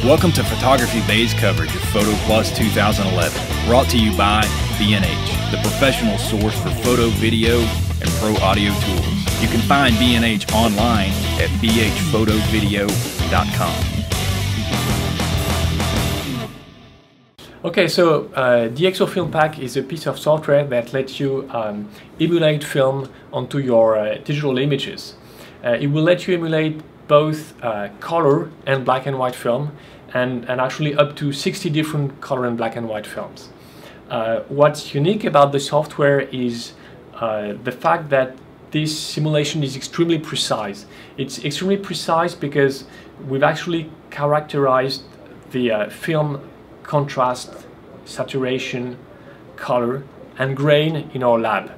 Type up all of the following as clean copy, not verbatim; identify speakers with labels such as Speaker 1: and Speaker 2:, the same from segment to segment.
Speaker 1: Welcome to Photography Bay's coverage of PhotoPlus 2011, brought to you by B&H, the professional source for photo, video, and pro audio tools. You can find B&H online at bhphotovideo.com.
Speaker 2: Okay, so DxO FilmPack is a piece of software that lets you emulate film onto your digital images. It will let you emulate both color and black and white film, and actually up to 60 different color and black and white films. What's unique about the software is the fact that this simulation is extremely precise. It's extremely precise because we've actually characterized the film contrast, saturation, color, and grain in our lab.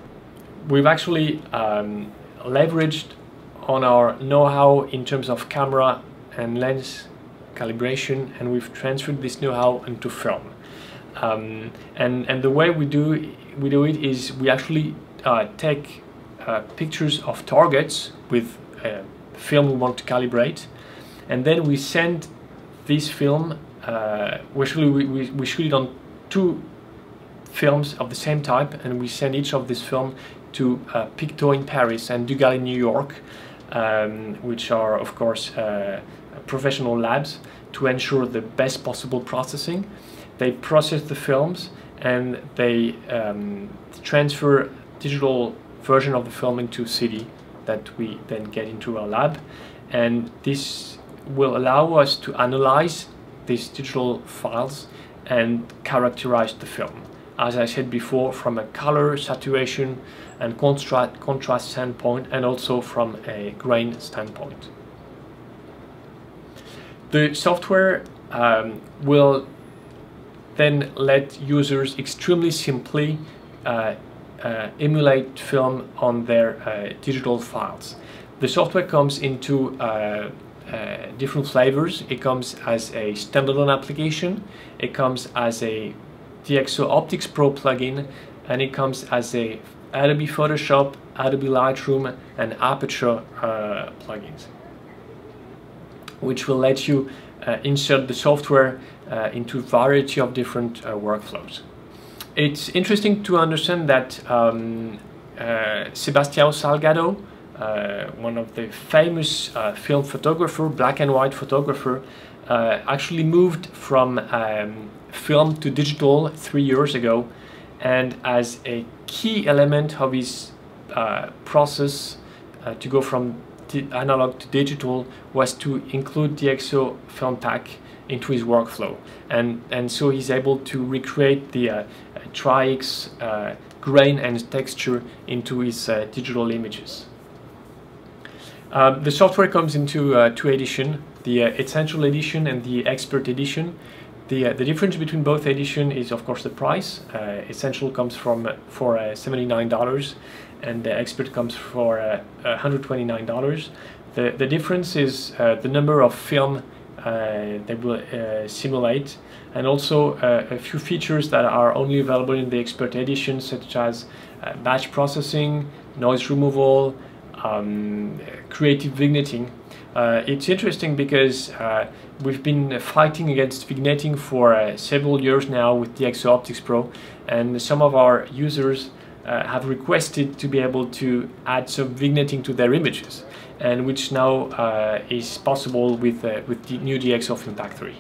Speaker 2: We've actually leveraged on our know-how in terms of camera and lens calibration, and we've transferred this know-how into film. And the way we do it is we actually take pictures of targets with film we want to calibrate, and then we send this film. We shoot it on two films of the same type, and we send each of this film to Picto in Paris and Dugal in New York, which are of course professional labs, to ensure the best possible processing. They process the films and they transfer digital version of the film into CD that we then get into our lab, and this will allow us to analyze these digital files and characterize the film, as I said before, from a color, saturation and contrast standpoint, and also from a grain standpoint. The software will then let users extremely simply emulate film on their digital files. The software comes into different flavors. It comes as a standalone application, it comes as a DxO Optics Pro plugin, and it comes as a Adobe Photoshop, Adobe Lightroom and Aperture plugins, which will let you insert the software into a variety of different workflows. It's interesting to understand that Sebastião Salgado, one of the famous film photographer, black and white photographer, actually moved from film to digital 3 years ago, and as a key element of his process to go from analog to digital was to include DxO FilmPack into his workflow, and so he's able to recreate the tri-X grain and texture into his digital images. The software comes into two editions, the Essential Edition and the Expert Edition. The difference between both editions is of course the price. Essential comes for $79 and the Expert comes for $129. The difference is the number of film they will simulate, and also a few features that are only available in the Expert Edition, such as batch processing, noise removal, creative vignetting. It's interesting because we've been fighting against vignetting for several years now with DxO Optics Pro, and some of our users have requested to be able to add some vignetting to their images, and which now is possible with the new DxO FilmPack 3.